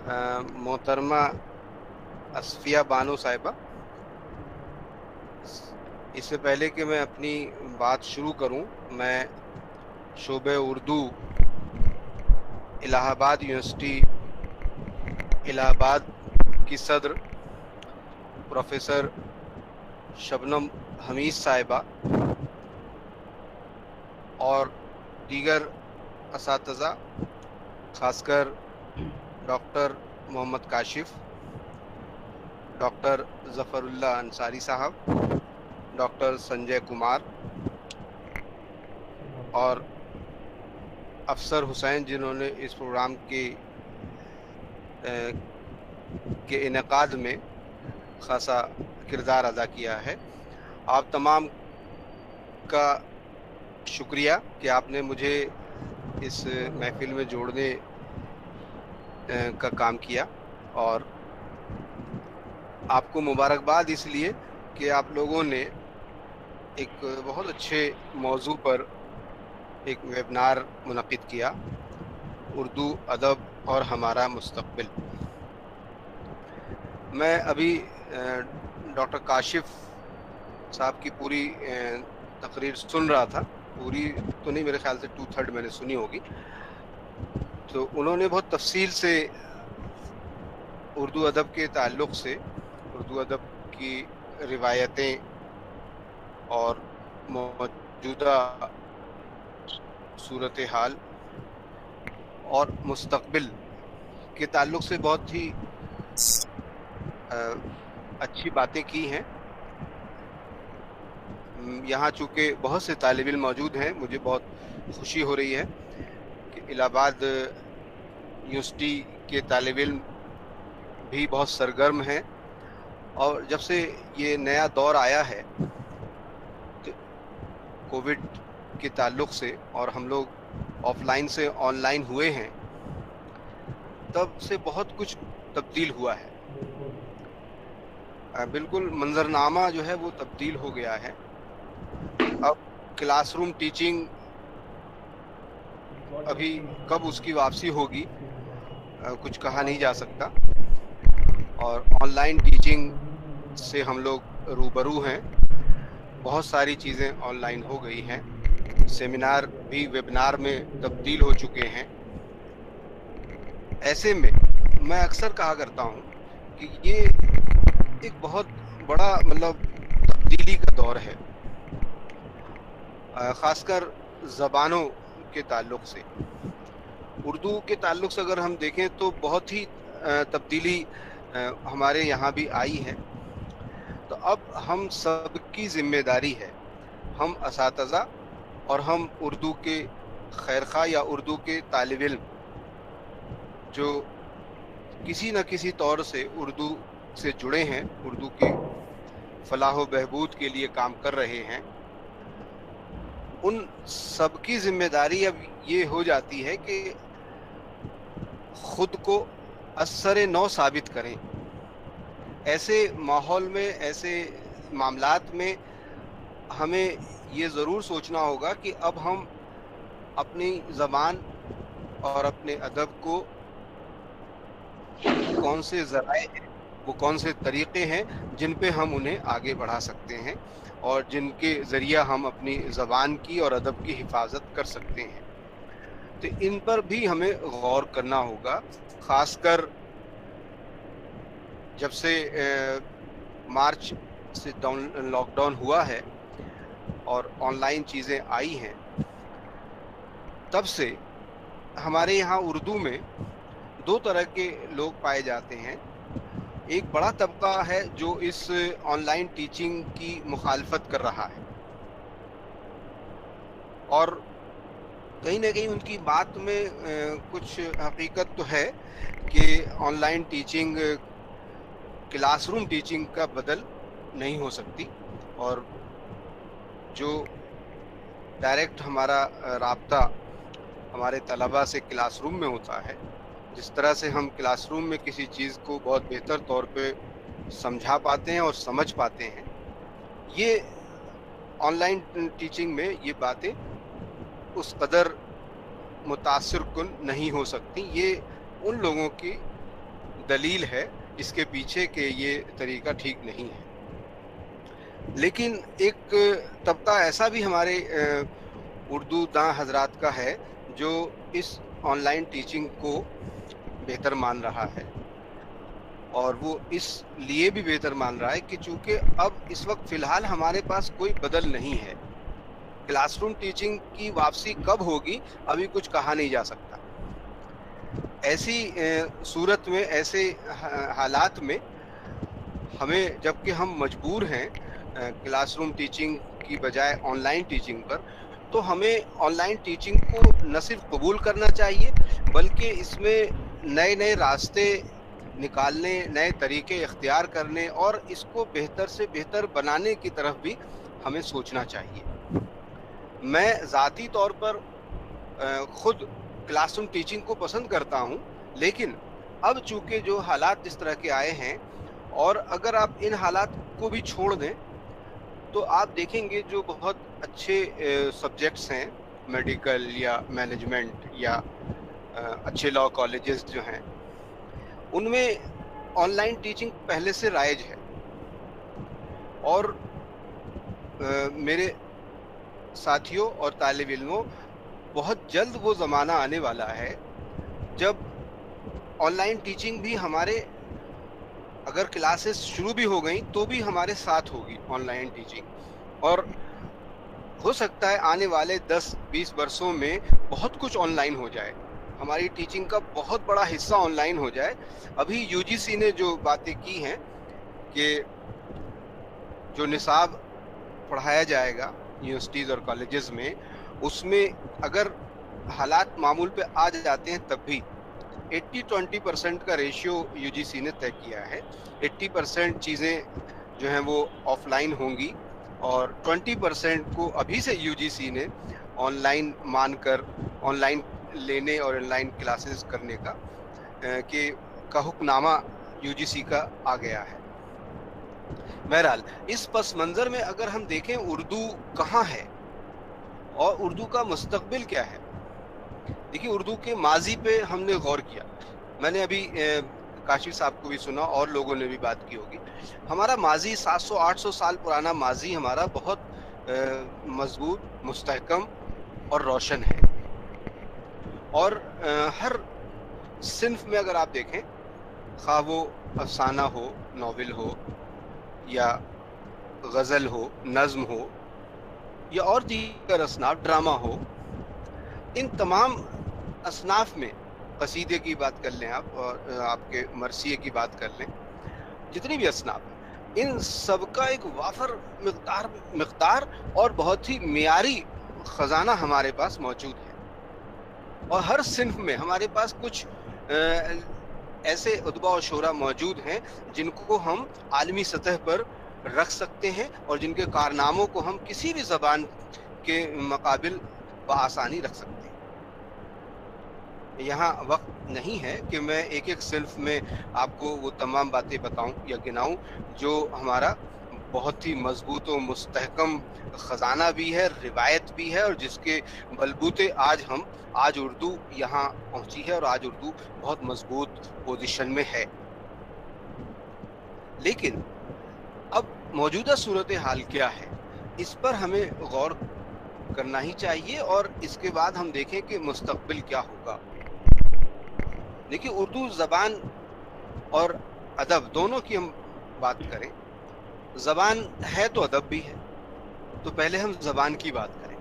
मोहतरमा असफिया बानो साहिबा, इससे पहले कि मैं अपनी बात शुरू करूं, मैं शोबे उर्दू इलाहाबाद यूनिवर्सिटी इलाहाबाद की सदर प्रोफेसर शबनम हमीद साहिबा और दीगर असातिज़ा, खासकर डॉक्टर मोहम्मद काशिफ, डॉक्टर ज़फ़रुल्लाह अंसारी साहब, डॉक्टर संजय कुमार और अफसर हुसैन, जिन्होंने इस प्रोग्राम के इनेकाद में खासा किरदार अदा किया है। आप तमाम का शुक्रिया कि आपने मुझे इस महफिल में जोड़ने का काम किया, और आपको मुबारकबाद इसलिए कि आप लोगों ने एक बहुत अच्छे मौजू पर एक वेबिनार मुनक़िद किया, उर्दू अदब और हमारा मुस्तक़बिल। मैं अभी डॉक्टर काशिफ साहब की पूरी तकरीर सुन रहा था, पूरी तो नहीं, मेरे ख्याल से 2/3 मैंने सुनी होगी। तो उन्होंने बहुत तफसील से उर्दू अदब के ताल्लुक़ से उर्दू अदब की रिवायतें और मौजूदा सूरत हाल और मुस्तक़बिल के ताल्लुक़ से बहुत ही अच्छी बातें की हैं। यहाँ चूँकि बहुत से तालिब इल्म मौजूद हैं, मुझे बहुत खुशी हो रही है कि इलाहाबाद यूनिवर्सिटी के तालिब इल्म भी बहुत सरगर्म हैं। और जब से ये नया दौर आया है कोविड के ताल्लुक़ से, और हम लोग ऑफलाइन से ऑनलाइन हुए हैं, तब से बहुत कुछ तब्दील हुआ है। बिल्कुल मंजरनामा जो है वो तब्दील हो गया है। अब क्लासरूम टीचिंग अभी कब उसकी वापसी होगी कुछ कहा नहीं जा सकता, और ऑनलाइन टीचिंग से हम लोग रूबरू हैं। बहुत सारी चीज़ें ऑनलाइन हो गई हैं, सेमिनार भी वेबिनार में तब्दील हो चुके हैं। ऐसे में मैं अक्सर कहा करता हूँ कि ये एक बहुत बड़ा तब्दीली का दौर है, ख़ासकर ज़बानों के ताल्लुक़ से। उर्दू के ताल्लुक़ से अगर हम देखें तो बहुत ही तब्दीली हमारे यहाँ भी आई है। तो अब हम सबकी ज़िम्मेदारी है, हम असातिज़ा और हम उर्दू के खैरख़्वाह या उर्दू के तालिब इल्म जो किसी न किसी तौर से उर्दू से जुड़े हैं, उर्दू की फलाह व बहबूद के लिए काम कर रहे हैं, उन सबकी ज़िम्मेदारी अब ये हो जाती है कि ख़ुद को असर नौ साबित करें। ऐसे माहौल में, ऐसे मामलात में हमें ये ज़रूर सोचना होगा कि अब हम अपनी ज़बान और अपने अदब को कौन से ज़राए हैं, वो कौन से तरीक़े हैं जिन पे हम उन्हें आगे बढ़ा सकते हैं और जिनके ज़रिया हम अपनी ज़बान की और अदब की हिफाजत कर सकते हैं। तो इन पर भी हमें गौर करना होगा, ख़ासकर जब से मार्च से लॉकडाउन हुआ है और ऑनलाइन चीज़ें आई हैं, तब से हमारे यहाँ उर्दू में दो तरह के लोग पाए जाते हैं। एक बड़ा तबका है जो इस ऑनलाइन टीचिंग की मुखालफत कर रहा है, और कहीं ना कहीं उनकी बात में कुछ हकीकत तो है कि ऑनलाइन टीचिंग क्लासरूम टीचिंग का बदल नहीं हो सकती, और जो डायरेक्ट हमारा राब्ता हमारे तलबा से क्लासरूम में होता है, जिस तरह से हम क्लासरूम में किसी चीज़ को बहुत बेहतर तौर पे समझा पाते हैं और समझ पाते हैं, ये ऑनलाइन टीचिंग में ये बातें उस कदर मुतासिर कुन नहीं हो सकती। ये उन लोगों की दलील है इसके पीछे कि ये तरीका ठीक नहीं है। लेकिन एक तबका ऐसा भी हमारे उर्दू दां हजरात का है जो इस ऑनलाइन टीचिंग को बेहतर मान रहा है, और वो इसलिए भी बेहतर मान रहा है कि चूंकि अब इस वक्त फ़िलहाल हमारे पास कोई बदल नहीं है। क्लासरूम टीचिंग की वापसी कब होगी अभी कुछ कहा नहीं जा सकता। ऐसी सूरत में, ऐसे हालात में हमें, जबकि हम मजबूर हैं क्लासरूम टीचिंग की बजाय ऑनलाइन टीचिंग पर, तो हमें ऑनलाइन टीचिंग को न सिर्फ कबूल करना चाहिए बल्कि इसमें नए नए रास्ते निकालने, नए तरीके इख्तियार करने और इसको बेहतर से बेहतर बनाने की तरफ भी हमें सोचना चाहिए। मैं ज़ाती तौर पर ख़ुद क्लासरूम टीचिंग को पसंद करता हूँ, लेकिन अब चूँकि जो हालात जिस तरह के आए हैं, और अगर आप इन हालात को भी छोड़ दें तो आप देखेंगे जो बहुत अच्छे सब्जेक्ट्स हैं, मेडिकल या मैनेजमेंट या अच्छे लॉ कॉलेजेस जो हैं, उनमें ऑनलाइन टीचिंग पहले से राइज है। और मेरे साथियों और तालिब इल्मों, बहुत जल्द वो ज़माना आने वाला है जब ऑनलाइन टीचिंग भी हमारे, अगर क्लासेस शुरू भी हो गई तो भी हमारे साथ होगी ऑनलाइन टीचिंग, और हो सकता है आने वाले 10-20 वर्षों में बहुत कुछ ऑनलाइन हो जाए, हमारी टीचिंग का बहुत बड़ा हिस्सा ऑनलाइन हो जाए। अभी यूजीसी ने जो बातें की हैं कि जो निसाब पढ़ाया जाएगा यूनिवर्सिटीज़ और कॉलेजेस में, उसमें अगर हालात मामूल पे आ जाते हैं तब भी 80-20% का रेशियो यूजीसी ने तय किया है। 80% चीज़ें जो हैं वो ऑफलाइन होंगी और 20% को अभी से यूजीसी ने ऑनलाइन मानकर ऑनलाइन लेने और ऑनलाइन क्लासेस करने का हुक्मनामा यूजीसी का आ गया है। बहरहाल, इस पस मंज़र में अगर हम देखें उर्दू कहाँ है और उर्दू का मुस्तकबिल क्या है। देखिए, उर्दू के माजी पे हमने गौर किया, मैंने अभी काशिफ साहब को भी सुना और लोगों ने भी बात की होगी। हमारा माजी 700-800 साल पुराना माजी हमारा बहुत मजबूत, मुस्तहकम और रोशन है। और हर सिन्फ में अगर आप देखें, खा वो अफसाना हो, नावल हो या गज़ल हो, नज़्म हो या और दीगर असनाफ, ड्रामा हो, इन तमाम असनाफ में, कसीदे की बात कर लें आप और आपके मरसिए की बात कर लें, जितनी भी असनाफ, इन सब का एक वाफर मिक़दार और बहुत ही मियारी ख़जाना हमारे पास मौजूद है। और हर सिन्फ में हमारे पास कुछ ऐसे उदबा और शोरा मौजूद हैं जिनको हम आलमी सतह पर रख सकते हैं और जिनके कारनामों को हम किसी भी ज़बान के मुकाबिल बआसानी रख सकते हैं। यहाँ वक्त नहीं है कि मैं एक एक सिन्फ में आपको वो तमाम बातें बताऊं या गिनाऊं जो हमारा बहुत ही मजबूत और मुस्तहकम ख़जाना भी है, रिवायत भी है, और जिसके बलबूते आज उर्दू यहाँ पहुँची है और आज उर्दू बहुत मजबूत पोजीशन में है। लेकिन अब मौजूदा सूरत हाल क्या है, इस पर हमें गौर करना ही चाहिए और इसके बाद हम देखें कि मुस्तकबिल क्या होगा। देखिए, उर्दू ज़बान और अदब दोनों की हम बात करें, ज़बान है तो अदब भी है, तो पहले हम ज़बान की बात करें।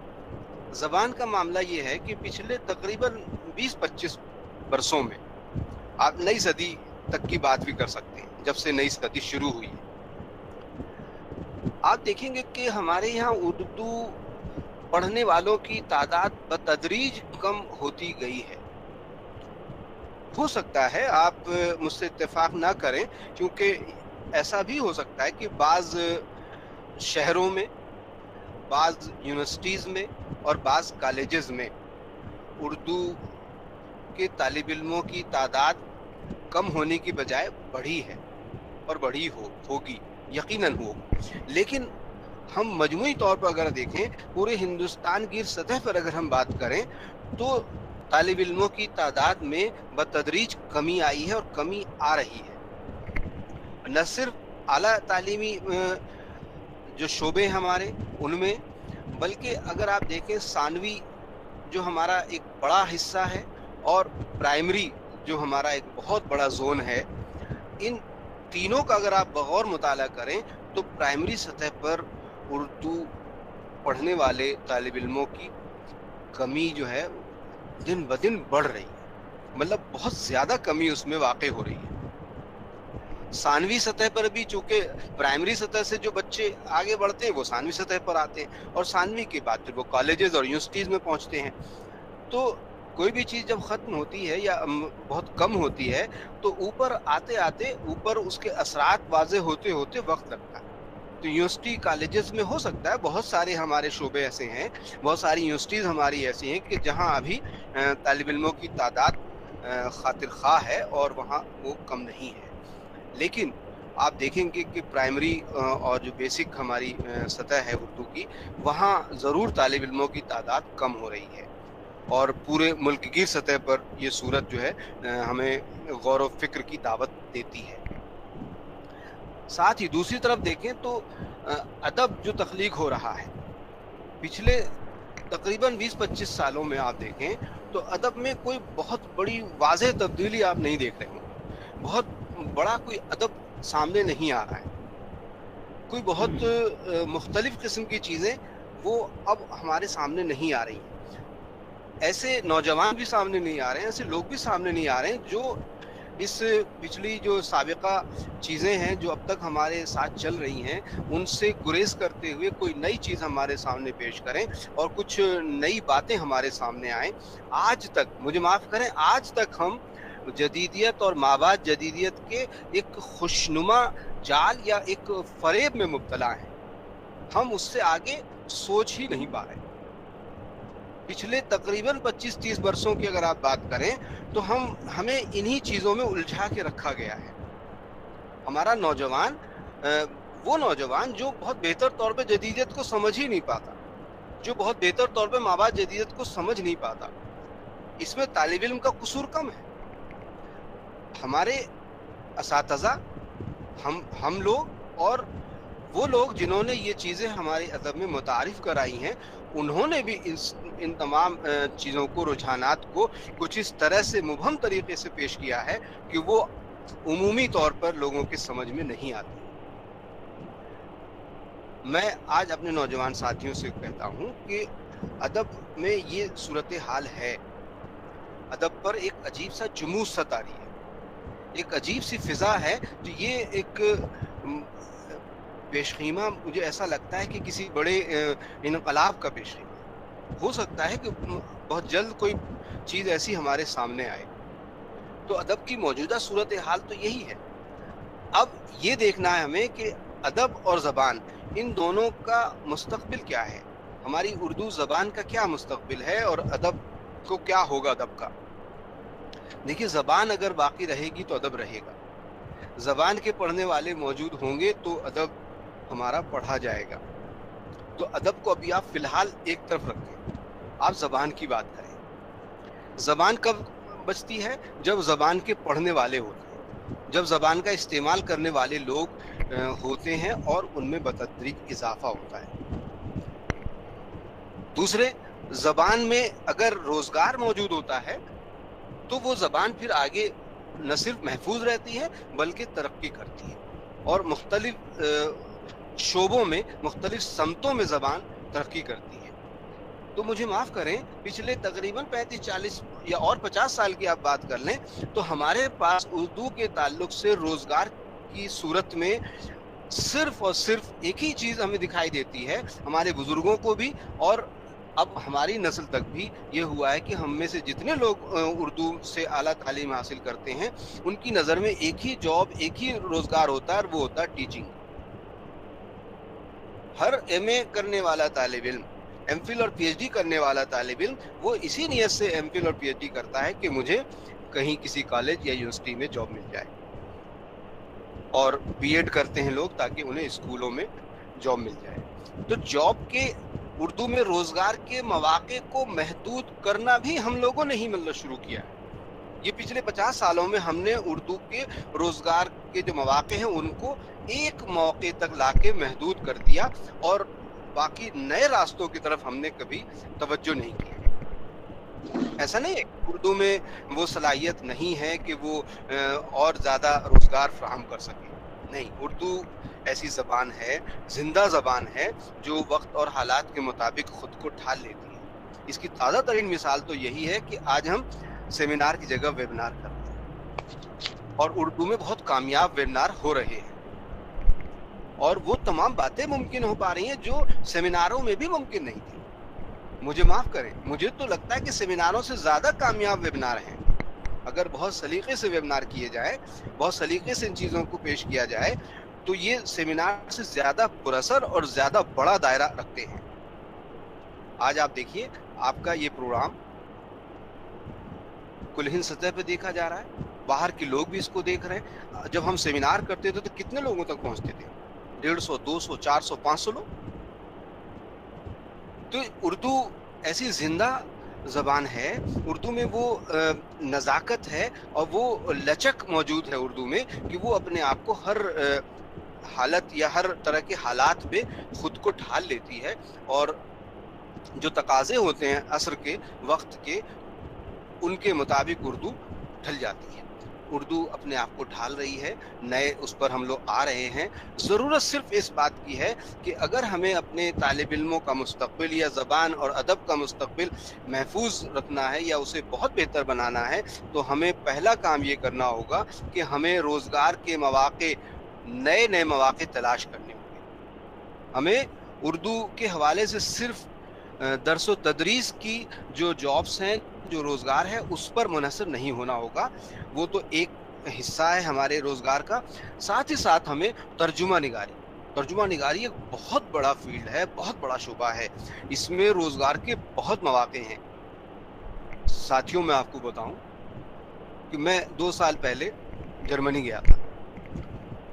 ज़बान का मामला ये है कि पिछले तकरीबन 20-25 वर्षों में, आप नई सदी तक की बात भी कर सकते हैं, जब से नई सदी शुरू हुई है, आप देखेंगे कि हमारे यहाँ उर्दू पढ़ने वालों की तादाद बतदरीज कम होती गई है। हो सकता है आप मुझसे इत्तेफाक ना करें, क्योंकि ऐसा भी हो सकता है कि बाज़ शहरों में, बाज़ यूनिवर्सिटीज़ में और बाज़ कॉलेजेस में उर्दू के तालिब इल्मों की तादाद कम होने की बजाय बढ़ी है और बढ़ी होगी, यकीनन होगी। लेकिन हम मजमूई तौर पर अगर देखें, पूरे हिंदुस्तान की सतह पर अगर हम बात करें, तो तालिब इल्मों की तादाद में बतदरीज कमी आई है और कमी आ रही है। न सिर्फ आला तालीमी जो शोबे हमारे उनमें, बल्कि अगर आप देखें सानवी जो हमारा एक बड़ा हिस्सा है और प्राइमरी जो हमारा एक बहुत बड़ा जोन है, इन तीनों का अगर आप बगौर मुताला करें तो प्राइमरी सतह पर उर्दू पढ़ने वाले तालिब इल्मों की कमी जो है दिन ब दिन बढ़ रही है, मतलब बहुत ज़्यादा कमी उसमें वाक़ई हो रही है। सानवी सतह पर भी, चूँकि प्राइमरी सतह से जो बच्चे आगे बढ़ते हैं वो सानवी सतह पर आते हैं और सानवी के बाद फिर वो कॉलेजेस और यूनिवर्सिटीज़ में पहुँचते हैं। तो कोई भी चीज़ जब ख़त्म होती है या बहुत कम होती है तो ऊपर आते आते ऊपर उसके असरात वाज़े होते होते वक्त लगता है। तो यूनिवर्सिटी कॉलेजेस में हो सकता है बहुत सारे हमारे शोबे ऐसे हैं, बहुत सारी यूनिवर्सिटीज़ हमारी ऐसी हैं कि जहाँ अभी तालिब इल्मों की तादाद खातिर ख़्वाह है और वहाँ वो कम नहीं है। लेकिन आप देखेंगे कि प्राइमरी और जो बेसिक हमारी सतह है उर्दू की, वहाँ ज़रूर तालिब इल्मों की तादाद कम हो रही है और पूरे मुल्क की सतह पर ये सूरत जो है हमें गौर व फिक्र की दावत देती है। साथ ही दूसरी तरफ देखें तो अदब जो तख्लीक हो रहा है पिछले तकरीबन 20-25 सालों में, आप देखें तो अदब में कोई बहुत बड़ी वाज़ेह तब्दीली आप नहीं देख रहे हैं। बहुत बड़ा कोई अदब सामने नहीं आ रहा है। कोई बहुत मुख्तलिफ किस्म की चीज़ें वो अब हमारे सामने नहीं आ रही हैं। ऐसे नौजवान भी सामने नहीं आ रहे हैं, ऐसे लोग भी सामने नहीं आ रहे हैं जो इस पिछली जो साबिका चीज़ें हैं जो अब तक हमारे साथ चल रही हैं उनसे गुरेज करते हुए कोई नई चीज़ हमारे सामने पेश करें और कुछ नई बातें हमारे सामने आएँ। आज तक, मुझे माफ़ करें, आज तक हम जदीदियत और माबाद जदीदियत के एक खुशनुमा जाल या एक फरेब में मुब्तला हैं। हम उससे आगे सोच ही नहीं पा रहे। पिछले तकरीबन 25-30 वर्षों की अगर आप बात करें तो हमें इन्हीं चीज़ों में उलझा के रखा गया है। हमारा नौजवान, वो नौजवान जो बहुत बेहतर तौर पे जदीदियत को समझ ही नहीं पाता, जो बहुत बेहतर तौर पे माबाद जदीदियत को समझ नहीं पाता, इसमें तालिब इल्म का कसूर कम है। हमारे असातिज़ा, हम लोग और वो लोग जिन्होंने ये चीज़ें हमारे अदब में मुतारिफ़ कराई हैं, उन्होंने भी इन तमाम चीज़ों को, रुझानात को कुछ इस तरह से मुबहम तरीके से पेश किया है कि वो उमूमी तौर पर लोगों के समझ में नहीं आती। मैं आज अपने नौजवान साथियों से कहता हूँ कि अदब में ये सूरत हाल है। अदब पर एक अजीब सा जुमूस सा तारी है, एक अजीब सी फ़िज़ा है। तो ये एक पेशखीमा मुझे ऐसा लगता है कि किसी बड़े इनकलाब का पेशखीमा हो सकता है कि बहुत जल्द कोई चीज़ ऐसी हमारे सामने आए। तो अदब की मौजूदा सूरत हाल तो यही है। अब ये देखना है हमें कि अदब और ज़बान, इन दोनों का मुस्तक़बिल क्या है। हमारी उर्दू ज़बान का क्या मुस्तक़बिल है और अदब को क्या होगा अदब का। देखिए, ज़बान अगर बाकी रहेगी तो अदब रहेगा। ज़बान के पढ़ने वाले मौजूद होंगे तो अदब हमारा पढ़ा जाएगा। तो अदब को अभी आप फ़िलहाल एक तरफ रखें, आप ज़बान की बात करें। ज़बान कब बचती है? जब ज़बान के पढ़ने वाले होते हैं, जब ज़बान का इस्तेमाल करने वाले लोग होते हैं और उनमें बतदरीज इजाफा होता है। दूसरे, ज़बान में अगर रोज़गार मौजूद होता है तो वो ज़बान फिर आगे न सिर्फ महफूज रहती है बल्कि तरक्की करती है और मुख्तलिफ शोबों में, मुख्तलिफ समतों में ज़बान तरक्की करती है। तो मुझे माफ़ करें, पिछले तकरीबन 35-40 या और 50 साल की आप बात कर लें तो हमारे पास उर्दू के ताल्लुक़ से रोज़गार की सूरत में सिर्फ़ और सिर्फ एक ही चीज़ हमें दिखाई देती है, हमारे बुज़ुर्गों को भी और अब हमारी नस्ल तक भी ये हुआ है कि हम में से जितने लोग उर्दू से आला तालीम हासिल करते हैं उनकी नज़र में एक ही जॉब, एक ही रोज़गार होता है और वो होता है टीचिंग। हर एमए करने वाला तालिब इल्म, एमफिल और पीएचडी करने वाला तालिब इल्म, वो इसी नियत से एमफिल और पीएचडी करता है कि मुझे कहीं किसी कॉलेज या यूनिवर्सिटी में जॉब मिल जाए, और बीएड करते हैं लोग ताकि उन्हें स्कूलों में जॉब मिल जाए। तो जॉब के اردو میں روزگار کے مواقع کو محدود کرنا بھی ہم لوگوں نے ہی مطلب شروع کیا ہے. یہ پچھلے 50 سالوں میں ہم نے اردو کے روزگار کے جو مواقع ہیں ان کو ایک موقع تک لا کے محدود کر دیا, اور باقی نئے راستوں کی طرف ہم نے کبھی توجہ نہیں کی. ایسا نہیں ہے کہ اردو میں وہ صلاحیت نہیں ہے کہ وہ اور زیادہ روزگار فراہم کر سکے. نہیں, اردو ایسی زبان ہے, زندہ زبان ہے, جو وقت اور حالات کے مطابق خود کو ڈھال لیتی ہے. اس کی تازہ ترین مثال تو یہی ہے کہ آج ہم سیمینار کی جگہ ویبنار کر رہے ہیں, اور اردو میں بہت کامیاب ویبنار ہو رہے ہیں, اور وہ تمام باتیں ممکن ہو پا رہی ہیں جو سیمیناروں میں بھی ممکن نہیں تھی. مجھے معاف کریں, مجھے تو لگتا ہے کہ سیمیناروں سے زیادہ کامیاب ویبنار ہیں. اگر بہت سلیقے سے ویبنار کیے جائے, بہت سلیقے سے ان چیزوں کو پیش کیا جائے, تو یہ سیمینار سے زیادہ پراثر اور زیادہ بڑا دائرہ رکھتے ہیں. آج آپ دیکھیے, آپ کا یہ پروگرام کل ہند سطح پہ دیکھا جا رہا ہے, باہر کے لوگ بھی اس کو دیکھ رہے ہیں. جب ہم سیمینار کرتے تھے تو کتنے لوگوں تک پہنچتے تھے؟ 150, 200, 400, 500 لوگ. تو اردو ایسی زندہ زبان ہے, اردو میں وہ نزاکت ہے اور وہ لچک موجود ہے اردو میں, کہ وہ اپنے آپ کو ہر حالت یا ہر طرح کے حالات پہ خود کو ڈھال لیتی ہے, اور جو تقاضے ہوتے ہیں عصر کے, وقت کے, ان کے مطابق اردو ڈھل جاتی ہے. اردو اپنے آپ کو ڈھال رہی ہے, نئے اس پر ہم لوگ آ رہے ہیں. ضرورت صرف اس بات کی ہے کہ اگر ہمیں اپنے طالب علموں کا مستقبل یا زبان اور ادب کا مستقبل محفوظ رکھنا ہے یا اسے بہت بہتر بنانا ہے, تو ہمیں پہلا کام یہ کرنا ہوگا کہ ہمیں روزگار کے مواقع, نئے نئے مواقع تلاش کرنے ہوں گے. ہمیں اردو کے حوالے سے صرف درس و تدریس کی جو جابس ہیں, جو روزگار ہے, اس پر منحصر نہیں ہونا ہوگا. وہ تو ایک حصہ ہے ہمارے روزگار کا. ساتھ ہی ساتھ ہمیں ترجمہ نگاری ایک بہت بڑا فیلڈ ہے, بہت بڑا شعبہ ہے. اس میں روزگار کے بہت مواقع ہیں. ساتھیوں, میں آپ کو بتاؤں کہ میں 2 سال پہلے جرمنی گیا تھا.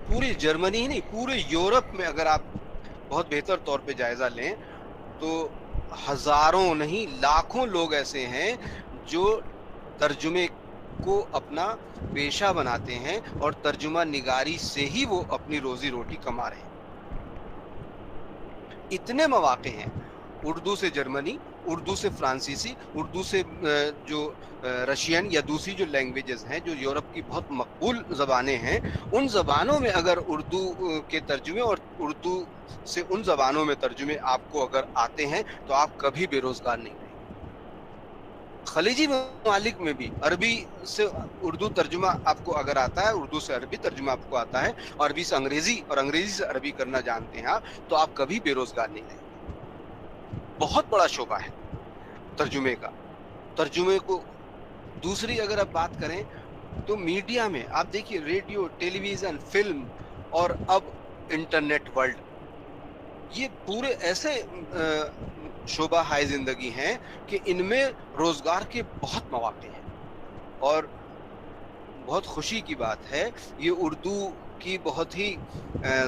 پوری جرمنی ہی نہیں, پورے یورپ میں اگر آپ بہت بہتر طور پہ جائزہ لیں تو ہزاروں نہیں لاکھوں لوگ ایسے ہیں جو ترجمے کو اپنا پیشہ بناتے ہیں, اور ترجمہ نگاری سے ہی وہ اپنی روزی روٹی کما رہے ہیں. اتنے مواقع ہیں. اردو سے جرمنی, اردو سے فرانسیسی, اردو سے جو رشین یا دوسری جو لینگویجز ہیں جو یورپ کی بہت مقبول زبانیں ہیں, ان زبانوں میں اگر اردو کے ترجمے اور اردو سے ان زبانوں میں ترجمے آپ کو اگر آتے ہیں تو آپ کبھی بے روزگار نہیں رہیں. خلیجی ممالک میں بھی عربی سے اردو ترجمہ آپ کو اگر آتا ہے, اردو سے عربی ترجمہ آپ کو آتا ہے, اور عربی سے انگریزی اور انگریزی سے عربی کرنا جانتے ہیں آپ, تو آپ کبھی بے روزگار نہیں رہیں گے. بہت بڑا شعبہ ہے ترجمے کا. ترجمے کو دوسری اگر آپ بات کریں تو میڈیا میں آپ دیکھیے, ریڈیو, ٹیلی ویژن, فلم, اور اب انٹرنیٹ ورلڈ, یہ پورے ایسے شعبہ ہائے زندگی ہیں کہ ان میں روزگار کے بہت مواقع ہیں. اور بہت خوشی کی بات ہے, یہ اردو کی بہت ہی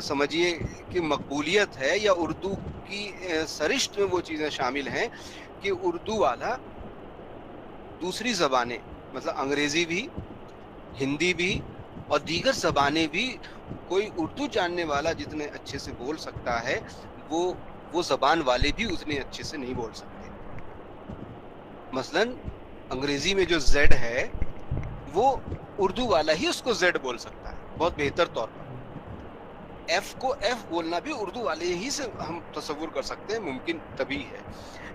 سمجھیے کہ مقبولیت ہے, یا اردو کی سرشت میں وہ چیزیں شامل ہیں کہ اردو والا دوسری زبانیں, مطلب انگریزی بھی, ہندی بھی, اور دیگر زبانیں بھی, کوئی اردو جاننے والا جتنے اچھے سے بول سکتا ہے, وہ زبان والے بھی اتنے اچھے سے نہیں بول سکتے. مثلا انگریزی میں جو زیڈ ہے وہ اردو والا ہی اس کو زیڈ بول سکتا ہے بہت بہتر طور پر. ایف کو ایف بولنا بھی اردو والے ہی سے ہم تصور کر سکتے ہیں, ممکن تبھی ہے.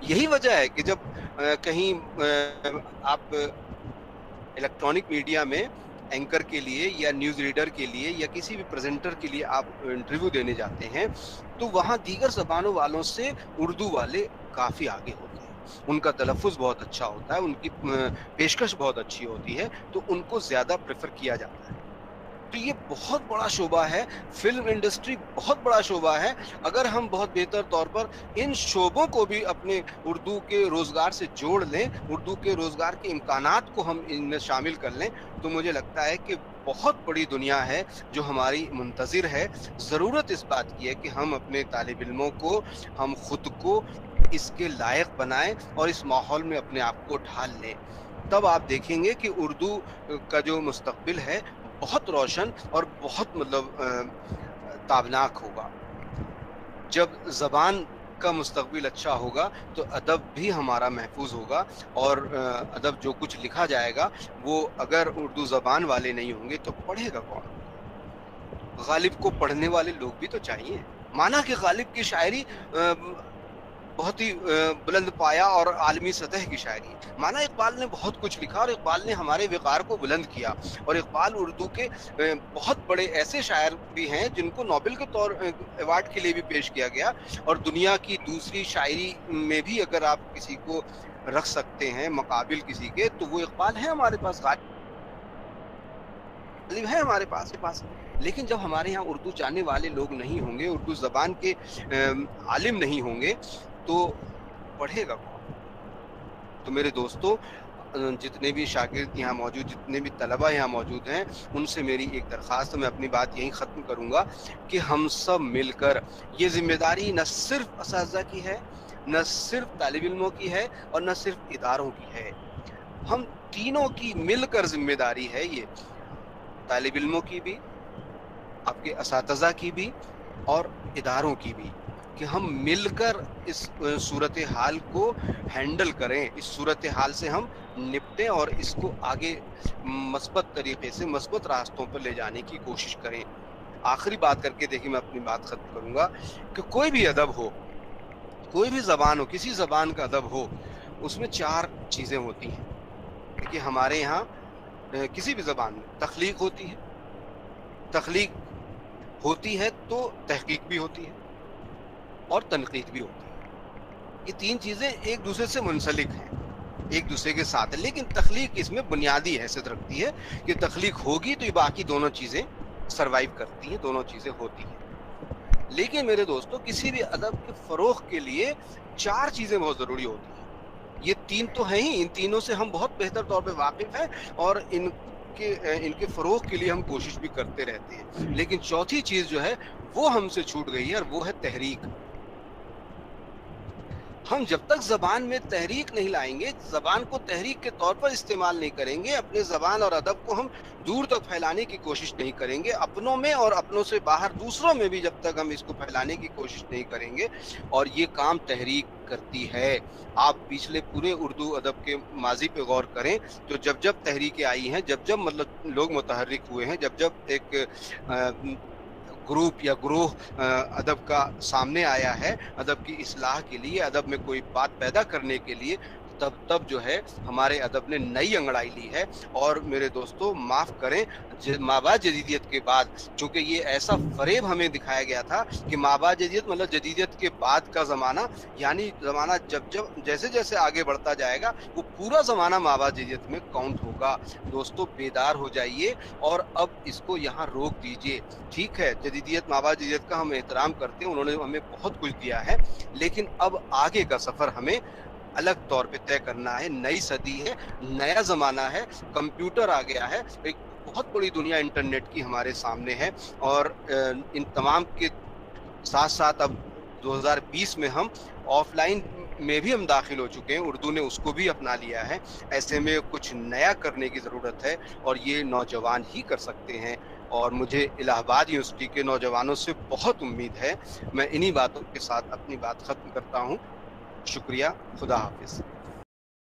یہی وجہ ہے کہ جب کہیں آپ الیکٹرانک میڈیا میں اینکر کے لیے یا نیوز ریڈر کے لیے یا کسی بھی پریزنٹر کے لیے آپ انٹرویو دینے جاتے ہیں, تو وہاں دیگر زبانوں والوں سے اردو والے کافی آگے ہوتے ہیں. ان کا تلفظ بہت اچھا ہوتا ہے, ان کی پیشکش بہت اچھی ہوتی ہے, تو ان کو زیادہ پریفر کیا جاتا ہے. تو یہ بہت بڑا شعبہ ہے. فلم انڈسٹری بہت بڑا شعبہ ہے. اگر ہم بہت بہتر طور پر ان شعبوں کو بھی اپنے اردو کے روزگار سے جوڑ لیں, اردو کے روزگار کے امکانات کو ہم ان میں شامل کر لیں, تو مجھے لگتا ہے کہ بہت بڑی دنیا ہے جو ہماری منتظر ہے. ضرورت اس بات کی ہے کہ ہم اپنے طالب علموں کو, ہم خود کو اس کے لائق بنائیں اور اس ماحول میں اپنے آپ کو ڈھال لیں. تب آپ دیکھیں گے کہ اردو کا جو مستقبل ہے بہت روشن اور بہت تابناک ہوگا. جب زبان کا مستقبل اچھا ہوگا تو ادب بھی ہمارا محفوظ ہوگا، اور ادب جو کچھ لکھا جائے گا وہ اگر اردو زبان والے نہیں ہوں گے تو پڑھے گا کون؟ غالب کو پڑھنے والے لوگ بھی تو چاہیے. مانا کہ غالب کی شاعری بہت ہی بلند پایا اور عالمی سطح کی شاعری ہے. مانا اقبال نے بہت کچھ لکھا اور اقبال نے ہمارے وقار کو بلند کیا، اور اقبال اردو کے بہت بڑے ایسے شاعر بھی ہیں جن کو نوبل کے طور ایوارڈ کے لیے بھی پیش کیا گیا. اور دنیا کی دوسری شاعری میں بھی اگر آپ کسی کو رکھ سکتے ہیں مقابل کسی کے تو وہ اقبال ہے ہمارے پاس، غالب ہے ہمارے پاس. لیکن جب ہمارے یہاں اردو جاننے والے لوگ نہیں ہوں گے، اردو زبان کے عالم نہیں ہوں گے تو پڑھے گا کون؟ تو میرے دوستو، جتنے بھی شاگرد یہاں موجود، جتنے بھی طلبہ یہاں موجود ہیں، ان سے میری ایک درخواست، میں اپنی بات یہیں ختم کروں گا کہ ہم سب مل کر، یہ ذمہ داری نہ صرف اساتذہ کی ہے، نہ صرف طالب علموں کی ہے، اور نہ صرف اداروں کی ہے، ہم تینوں کی مل کر ذمہ داری ہے. یہ طالب علموں کی بھی، آپ کے اساتذہ کی بھی، اور اداروں کی بھی، کہ ہم مل کر اس صورتحال کو ہینڈل کریں، اس صورتحال سے ہم نپٹیں اور اس کو آگے مثبت طریقے سے، مثبت راستوں پر لے جانے کی کوشش کریں. آخری بات کر کے دیکھیں، میں اپنی بات ختم کروں گا کہ کوئی بھی ادب ہو، کوئی بھی زبان ہو، کسی زبان کا ادب ہو، اس میں 4 چیزیں ہوتی ہیں. دیکھیے ہمارے یہاں کسی بھی زبان میں تخلیق ہوتی ہے، تخلیق ہوتی ہے تو تحقیق بھی ہوتی ہے اور تنقید بھی ہوتی ہے. یہ 3 چیزیں ایک دوسرے سے منسلک ہیں، ایک دوسرے کے ساتھ ہے، لیکن تخلیق اس میں بنیادی حیثیت رکھتی ہے کہ تخلیق ہوگی تو یہ باقی دونوں چیزیں سروائیو کرتی ہیں، دونوں چیزیں ہوتی ہیں. لیکن میرے دوستو، کسی بھی ادب کے فروغ کے لیے 4 چیزیں بہت ضروری ہوتی ہیں. یہ 3 تو ہیں ہی، ان تینوں سے ہم بہت بہتر طور پہ واقف ہیں اور ان کے فروغ کے لیے ہم کوشش بھی کرتے رہتے ہیں. لیکن چوتھی چیز جو ہے وہ ہم سے چھوٹ گئی ہے، اور وہ ہے تحریک. ہم جب تک زبان میں تحریک نہیں لائیں گے، زبان کو تحریک کے طور پر استعمال نہیں کریں گے، اپنے زبان اور ادب کو ہم دور تک پھیلانے کی کوشش نہیں کریں گے، اپنوں میں اور اپنوں سے باہر دوسروں میں بھی جب تک ہم اس کو پھیلانے کی کوشش نہیں کریں گے. اور یہ کام تحریک کرتی ہے. آپ پچھلے پورے اردو ادب کے ماضی پہ غور کریں تو جب جب تحریکیں آئی ہیں، جب جب مطلب لوگ متحرک ہوئے ہیں، جب جب ایک گروپ یا گروہ ادب کا سامنے آیا ہے ادب کی اصلاح کے لیے، ادب میں کوئی بات پیدا کرنے کے لیے، تب جو ہے ہمارے ادب نے نئی انگڑائی لی ہے. اور میرے دوستو معاف کریں، مابعد جدیدیت کے بعد، چونکہ یہ ایسا فریب ہمیں دکھایا گیا تھا کہ مابعد جدیدیت مطلب جدیدیت کے بعد کا زمانہ، یعنی زمانہ جیسے جیسے آگے بڑھتا جائے گا وہ پورا زمانہ مابعد جدیدیت میں کاؤنٹ ہوگا. دوستو بیدار ہو جائیے اور اب اس کو یہاں روک دیجئے. ٹھیک ہے، جدیدیت، مابعد جدیدیت کا ہم احترام کرتے ہیں، انہوں نے ہمیں بہت کچھ دیا ہے، لیکن اب آگے کا سفر ہمیں الگ طور پہ طے کرنا ہے. نئی صدی ہے، نیا زمانہ ہے، کمپیوٹر آ گیا ہے، ایک بہت بڑی دنیا انٹرنیٹ کی ہمارے سامنے ہے، اور ان تمام کے ساتھ ساتھ اب 2020 میں ہم آف لائن میں بھی ہم داخل ہو چکے ہیں، اردو نے اس کو بھی اپنا لیا ہے. ایسے میں کچھ نیا کرنے کی ضرورت ہے، اور یہ نوجوان ہی کر سکتے ہیں. اور مجھے الہ آباد یونیورسٹی کے نوجوانوں سے بہت امید ہے. میں انہی باتوں کے ساتھ اپنی بات ختم کرتا ہوں. شکریہ. خدا حافظ.